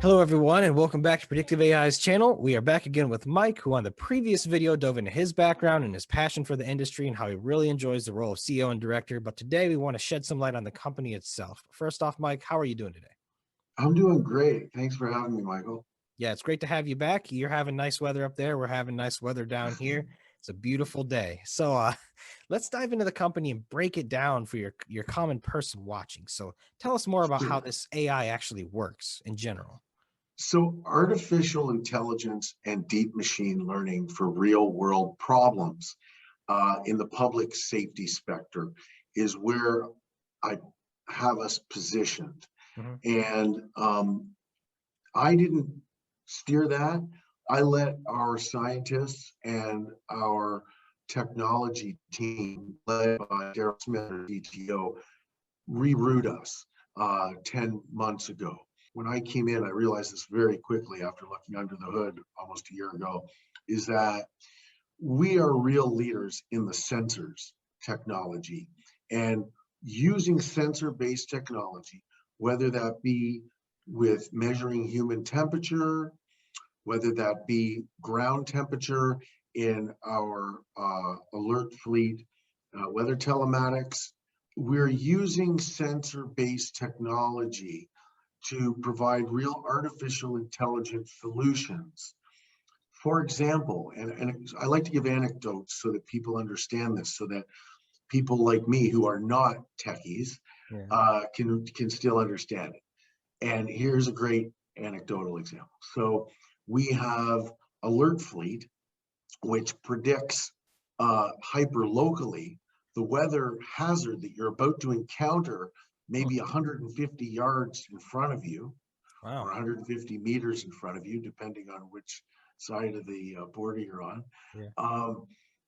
Hello, everyone, and welcome back to Predictive AI's channel. We are back again with Mike, who on the previous video dove into his background and his passion for the industry and how he really enjoys the role of CEO and director. But today we want to shed some light on the company itself. First off, Mike, how are you doing today? I'm doing great. Thanks for having me, Michael. Yeah, it's great to have you back. You're having nice weather up there. We're having nice weather down here. It's a beautiful day. So let's dive into the company and break it down for your common person watching. So tell us more about how this AI actually works in general. So, artificial intelligence and deep machine learning for real world problems in the public safety spectrum is where I have us positioned. Mhm. And I didn't steer that. I let our scientists and our technology team, led by Daryl Smith, our DTO, reroute us 10 months ago. When I came in, I realized this very quickly after looking under the hood almost a year ago, is that we are real leaders in the sensors technology and using sensor-based technology, whether that be with measuring human temperature, whether that be ground temperature in our alert fleet, weather telematics. We're using sensor-based technology to provide real artificial intelligence solutions. For example, and I like to give anecdotes so that people understand this, so that people like me who are not techies can still understand it. And here's a great anecdotal example. So we have Alert Fleet, which predicts hyper locally the weather hazard that you're about to encounter maybe 150 yards in front of you, Wow. or 150 meters in front of you, depending on which side of the border you're on. Yeah.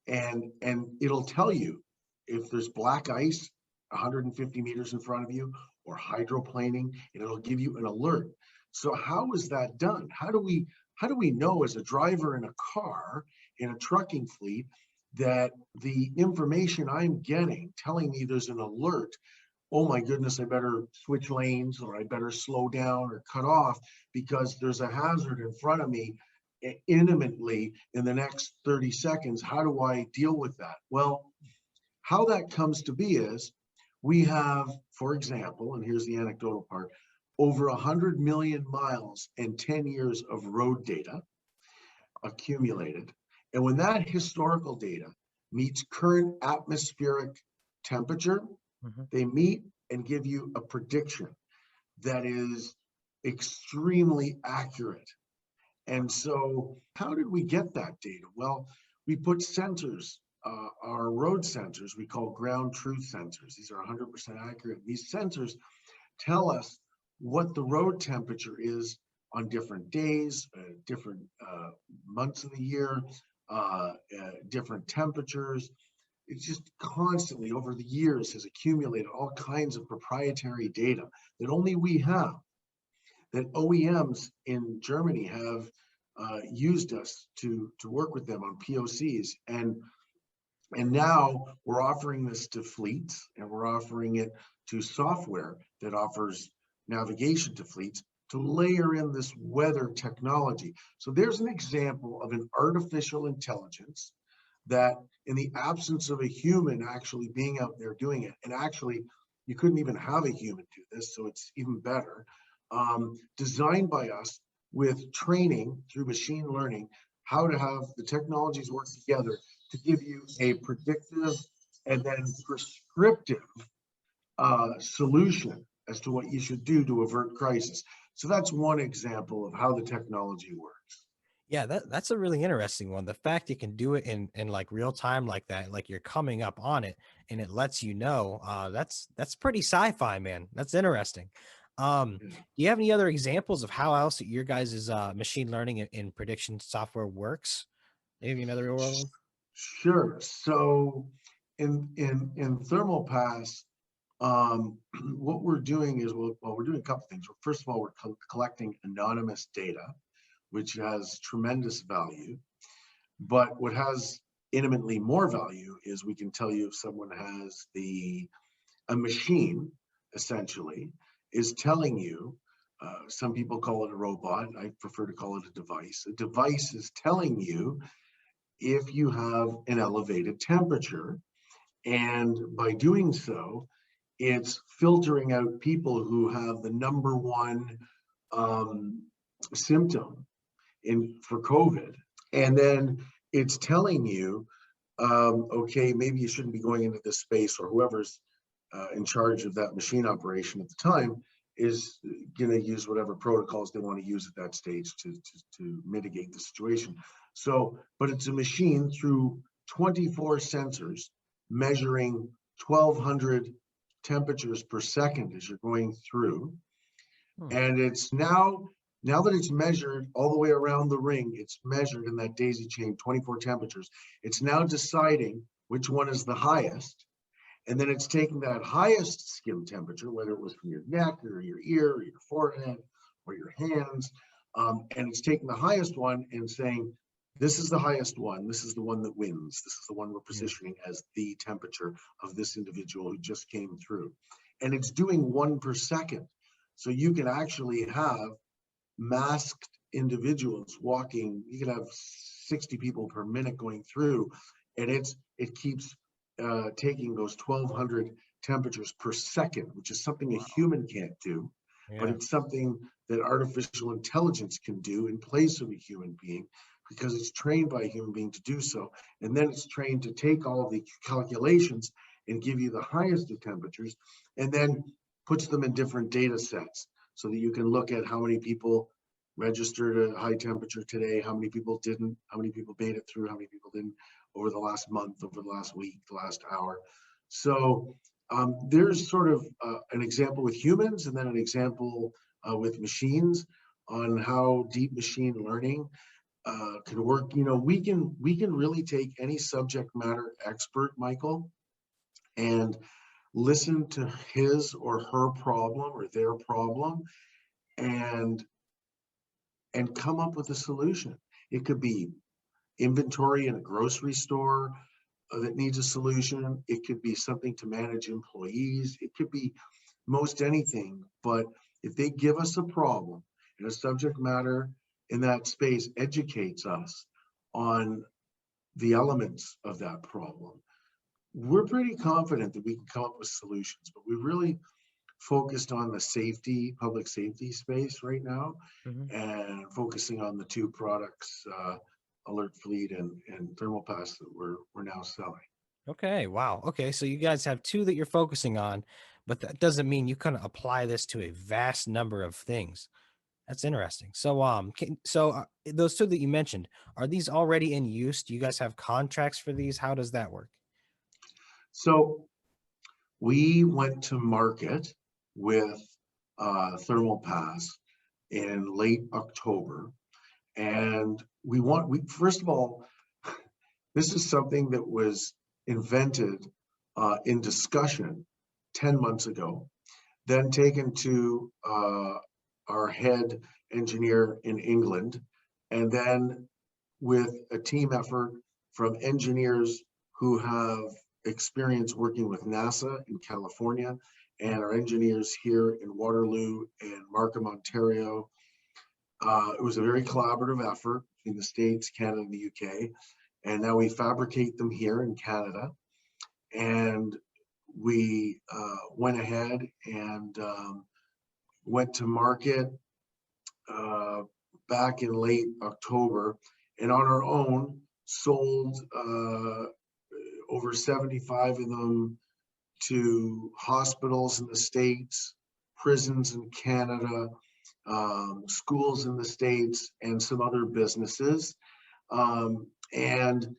And it'll tell you if there's black ice 150 meters in front of you or hydroplaning, and it'll give you an alert. So how is that done? How do we know as a driver in a car in a trucking fleet that the information I'm getting telling me there's an alert, oh my goodness, I better switch lanes or I better slow down or cut off because there's a hazard in front of me imminently in the next 30 seconds. How do I deal with that? Well, how that comes to be is we have, for example, and here's the anecdotal part, over 100 million miles and 10 years of road data accumulated. And when that historical data meets current atmospheric temperature, they meet and give you a prediction that is extremely accurate. And so how did we get that data? Well, we put sensors, our road sensors, we call ground truth sensors. These are 100% accurate. These sensors tell us what the road temperature is on different days, different months of the year, different temperatures. It's just constantly over the years has accumulated all kinds of proprietary data that only we have, that OEMs in Germany have used us to work with them on POCs. And now we're offering this to fleets, and we're offering it to software that offers navigation to fleets to layer in this weather technology. So there's an example of an artificial intelligence that in the absence of a human actually being out there doing it, and actually you couldn't even have a human do this, so it's even better, designed by us with training through machine learning, how to have the technologies work together to give you a predictive and then prescriptive solution as to what you should do to avert crisis. So that's one example of how the technology works. Yeah, that's a really interesting one. The fact you can do it in like real time like that, like you're coming up on it and it lets you know, that's pretty sci-fi, man. That's interesting. Do you have any other examples of how else your guys' machine learning and prediction software works? Maybe another one? Sure. So in Thermal Pass, what we're doing is, well, we're doing a couple things. First of all, we're collecting anonymous data, which has tremendous value. But what has intimately more value is we can tell you if someone has a machine, essentially, is telling you some people call it a robot. I prefer to call it a device. A device is telling you if you have an elevated temperature. And by doing so, it's filtering out people who have the number one um, symptom for COVID. And then it's telling you, okay, maybe you shouldn't be going into this space, or whoever's in charge of that machine operation at the time is going to use whatever protocols they want to use at that stage to mitigate the situation. So, but it's a machine through 24 sensors measuring 1,200 temperatures per second as you're going through. Hmm. And it's now that it's measured all the way around the ring, it's measured in that daisy chain, 24 temperatures. It's now deciding which one is the highest. And then it's taking that highest skin temperature, whether it was from your neck or your ear or your forehead or your hands, and it's taking the highest one and saying, this is the highest one. This is the one that wins. This is the one we're Yeah. positioning as the temperature of this individual who just came through. And it's doing 1 per second. So you can actually have masked individuals walking. You can have 60 people per minute going through, and it keeps taking those 1,200 temperatures per second, which is something a Wow. human can't do, but Yeah. it's something that artificial intelligence can do in place of a human being, because it's trained by a human being to do so. And then it's trained to take all of the calculations and give you the highest of temperatures, and then puts them in different data sets so that you can look at how many people registered a high temperature today, how many people didn't, how many people made it through, how many people didn't over the last month, over the last week, the last hour. So there's sort of an example with humans, and then an example with machines on how deep machine learning can work. You know, we can really take any subject matter expert, Michael, and listen to his or her problem or their problem, and come up with a solution. It could be inventory in a grocery store that needs a solution. It could be something to manage employees. It could be most anything. But if they give us a problem and a subject matter in that space educates us on the elements of that problem, we're pretty confident that we can come up with solutions. But we really focused on the safety, public safety space right now, Mhm. and focusing on the two products, Alert Fleet and Thermal Pass, that we're now selling. Okay. Wow. Okay. So you guys have two that you're focusing on, but that doesn't mean you couldn't apply this to a vast number of things. That's interesting. So, those two that you mentioned, are these already in use? Do you guys have contracts for these? How does that work? So we went to market with Thermal Pass in late October, and we first of all, this is something that was invented in discussion 10 months ago, then taken to our head engineer in England, and then with a team effort from engineers who have experience working with NASA in California, and our engineers here in Waterloo and Markham, Ontario. It was a very collaborative effort in the States, Canada, and the UK. And now we fabricate them here in Canada. And we went ahead and went to market uh, back in late October, and on our own sold over 75 of them to hospitals in the States, prisons in Canada, schools in the States, and some other businesses. And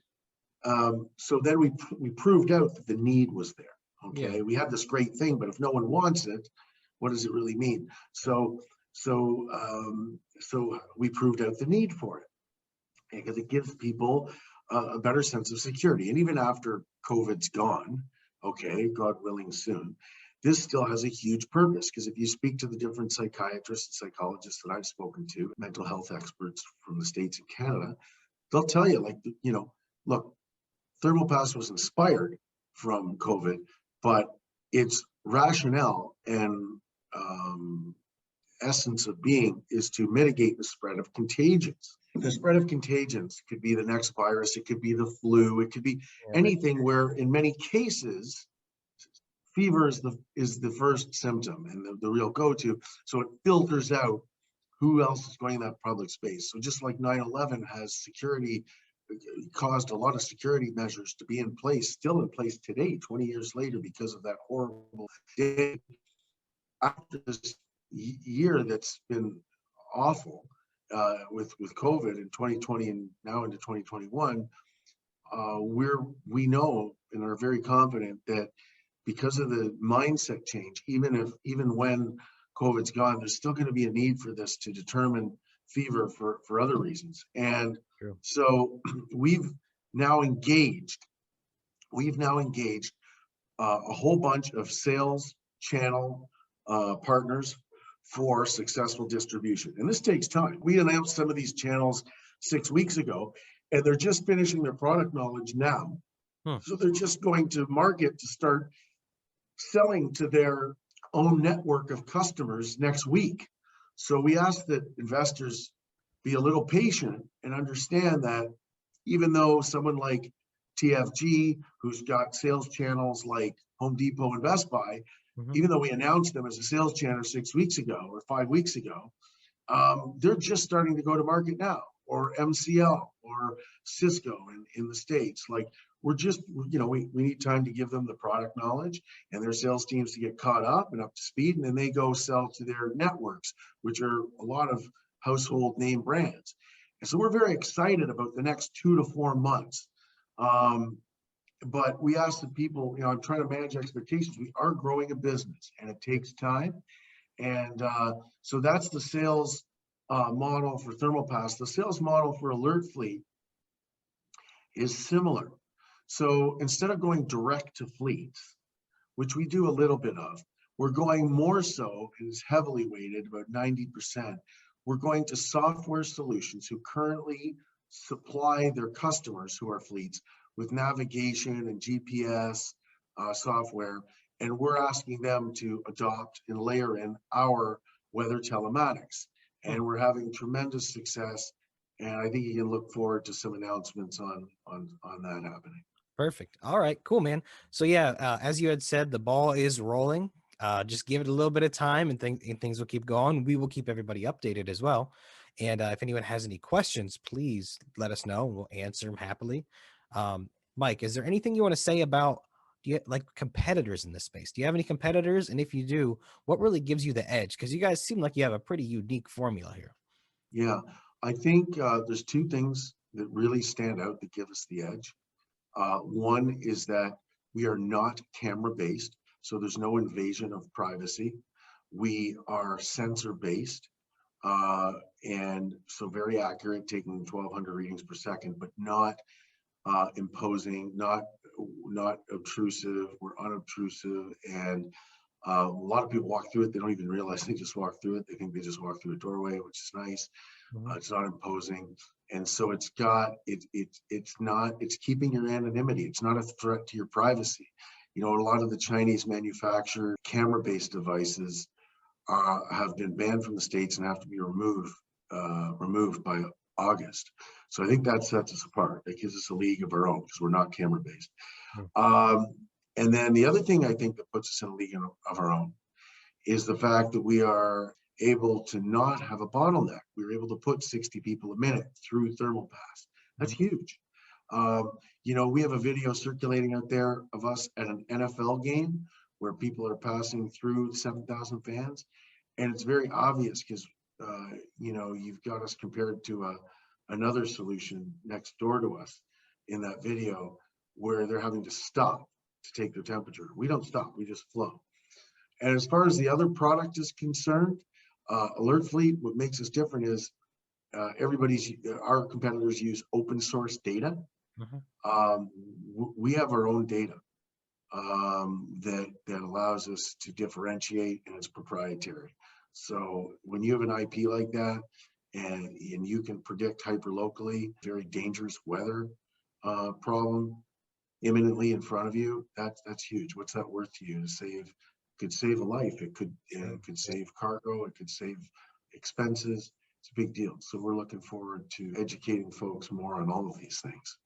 So then we proved out that the need was there. Yeah. Okay, we have this great thing, but if no one wants it, what does it really mean? So we proved out the need for it, because it gives people a better sense of security. And even after COVID's gone, okay, God willing soon, this still has a huge purpose, because if you speak to the different psychiatrists and psychologists that I've spoken to, mental health experts from the States and Canada, they'll tell you, like, look, Thermal Pass was inspired from COVID, but its rationale and um, essence of being is to mitigate the spread of contagions. The spread of contagions could be the next virus, it could be the flu, it could be Yeah, anything where in many cases fever is the first symptom and the real go-to. So it filters out who else is going in that public space. So just like 9/11 has security, caused a lot of security measures to be in place, still in place today, 20 years later, because of that horrible day. After this year that's been awful with COVID in 2020 and now into 2021, we know and are very confident that because of the mindset change, even when COVID's gone, there's still going to be a need for this to determine fever for other reasons. And true. so we've now engaged, we've now engaged a whole bunch of sales channel partners for successful distribution. And this takes time. We announced some of these channels 6 weeks ago, and they're just finishing their product knowledge now. Hmm. So they're just going to market to start selling to their own network of customers next week. So we ask that investors be a little patient and understand that even though someone like TFG, who's got sales channels like Home Depot and Best Buy, Mhm. even though we announced them as a sales channel 6 weeks ago or 5 weeks ago, they're just starting to go to market now, or MCL or Cisco in the States. Like we're just, we need time to give them the product knowledge and their sales teams to get caught up and up to speed. And then they go sell to their networks, which are a lot of household name brands. And so we're very excited about the next 2 to 4 months. But we ask the people, I'm trying to manage expectations. We are growing a business and it takes time. And so that's the sales model for ThermalPass. The sales model for Alert Fleet is similar. So instead of going direct to fleets, which we do a little bit of, we're going more so, and is heavily weighted, about 90%. We're going to software solutions who currently supply their customers who are fleets with navigation and GPS software, and we're asking them to adopt and layer in our weather telematics. Hmm. And we're having tremendous success. And I think you can look forward to some announcements on that happening. Perfect. All right, cool, man. So yeah, as you had said, the ball is rolling. Just give it a little bit of time, and things will keep going. We will keep everybody updated as well. And if anyone has any questions, please let us know. We'll answer them happily. Mike, is there anything you want to say about like competitors in this space? Do you have any competitors? And if you do, what really gives you the edge? Because you guys seem like you have a pretty unique formula here. Yeah, I think there's two things that really stand out that give us the edge. One is that we are not camera based, so there's no invasion of privacy. We are sensor based, and so very accurate, taking 1,200 readings per second, but not imposing, not obtrusive. We're unobtrusive, and a lot of people walk through it. They don't even realize they just walk through it. They think they just walk through a doorway, which is nice. Mhm. It's not imposing, and so it's keeping your anonymity. It's not a threat to your privacy. A lot of the Chinese manufactured camera-based devices have been banned from the States and have to be removed by August. So I think that sets us apart. That gives us a league of our own because we're not camera-based. Mm. And then the other thing I think that puts us in a league of our own is the fact that we are able to not have a bottleneck. We're able to put 60 people a minute through ThermalPass. That's Mhm. huge. We have a video circulating out there of us at an NFL game where people are passing through 7,000 fans. And it's very obvious because, you've got us compared to another solution next door to us in that video where they're having to stop to take their temperature. We don't stop, we just flow. And as far as the other product is concerned, Alert Fleet, what makes us different is our competitors use open source data. Mhm. We have our own data that allows us to differentiate, and it's proprietary. So when you have an IP like that, and you can predict hyperlocally very dangerous weather problem imminently in front of you, that's huge. What's that worth to you to save could save a life. True. It could save cargo. It could save expenses. It's a big deal. So we're looking forward to educating folks more on all of these things.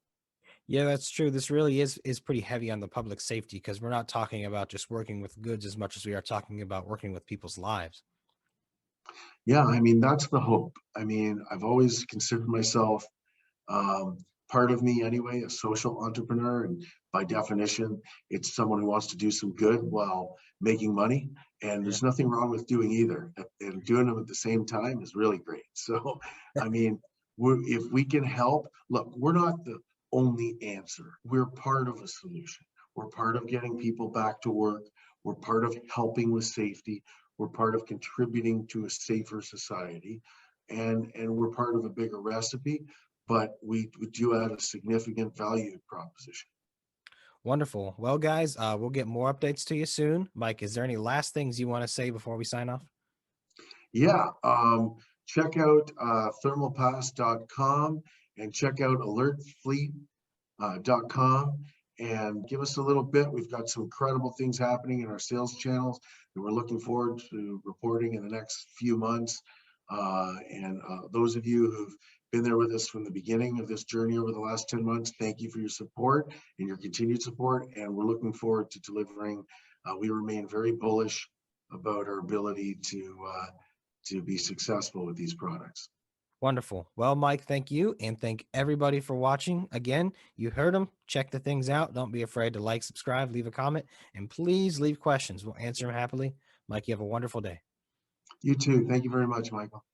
Yeah, that's true. This really is pretty heavy on the public safety because we're not talking about just working with goods as much as we are talking about working with people's lives. Yeah, I mean, that's the hope. I mean, I've always considered myself, um, part of me anyway, a social entrepreneur. And by definition, it's someone who wants to do some good while making money. And Yeah. there's nothing wrong with doing either. And doing them at the same time is really great. So, I mean, if we can help, look, we're not the only answer. We're part of a solution. We're part of getting people back to work. We're part of helping with safety. We're part of contributing to a safer society. And we're part of a bigger recipe, but we do add a significant value proposition. Wonderful. Well, guys, we'll get more updates to you soon. Mike, is there any last things you want to say before we sign off? Yeah, check out thermalpass.com and check out alertfleet.com and give us a little bit. We've got some incredible things happening in our sales channels that we're looking forward to reporting in the next few months. And those of you who've been there with us from the beginning of this journey over the last 10 months, thank you for your support and your continued support. And we're looking forward to delivering. We remain very bullish about our ability to be successful with these products. Wonderful. Well, Mike, thank you. And thank everybody for watching. Again, you heard them. Check the things out. Don't be afraid to like, subscribe, leave a comment, and please leave questions. We'll answer them happily. Mike, you have a wonderful day. You too. Thank you very much, Michael.